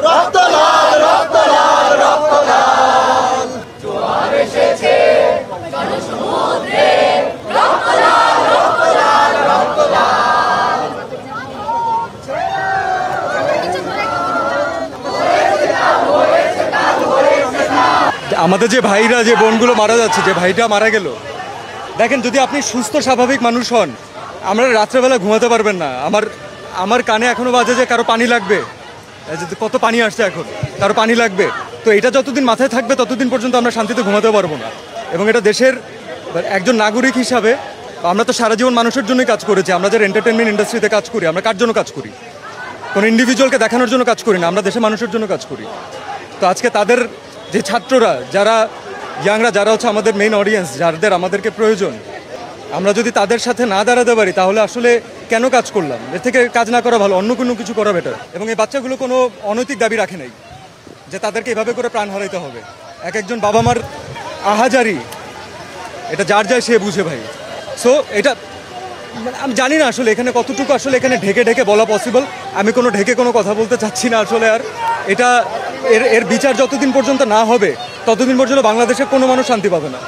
রক্ত লাল রক্ত লাল রক্ত লাল জোয়ার এসেছে জনসমুদ্রে রক্ত লাল রক্ত লাল রক্ত লাল আমাদের যে ভাইরা যে বোনগুলো মারা যাচ্ছে, যে ভাইটা মারা গেল, দেখেন যদি আপনি সুস্থ স্বাভাবিক মানুষ হন, আমরা রাত্রেবেলা ঘুমাতে পারবেন না। আমার কানে এখনো বাজে যে কারো পানি লাগবে, কত পানি আসছে এখন, কারো পানি লাগবে। তো এটা যতদিন মাথায় থাকবে ততদিন পর্যন্ত আমরা শান্তিতে ঘুমাতে পারবো না। এবং এটা দেশের একজন নাগরিক হিসাবে আমরা তো সারা জীবন মানুষের জন্যই কাজ করেছি। আমরা যারা এন্টারটেনমেন্ট ইন্ডাস্ট্রিতে কাজ করি, আমরা কার জন্য কাজ করি? কোনো ইন্ডিভিজুয়ালকে দেখানোর জন্য কাজ করি না, আমরা দেশের মানুষের জন্য কাজ করি। তো আজকে তাদের যে ছাত্ররা, যারা ইয়াংরা, যারা হচ্ছে আমাদের মেইন অডিয়েন্স, যাদের আমাদেরকে প্রয়োজন, আমরা যদি তাদের সাথে না দাঁড়াতে পারি তাহলে আসলে কেন কাজ করলাম? এর থেকে কাজ না করা ভালো, অন্য কোনো কিছু করা বেটার। এবং এই বাচ্চাগুলো কোনো অনৈতিক দাবি রাখে নাই যে তাদেরকে এভাবে করে প্রাণ হারাইতে হবে। এক একজন বাবা মার আহাজারি, এটা যার যায় সে বুঝে ভাই। সো এটা আমি জানি না আসলে এখানে কতটুকু আসলে এখানে ঢেকে ঢেকে বলা পসিবল। আমি কোনো ঢেকে কোনো কথা বলতে চাচ্ছি না আসলে। আর এটা এর বিচার যতদিন পর্যন্ত না হবে ততদিন পর্যন্ত বাংলাদেশের কোনো মানুষ শান্তি পাবে না।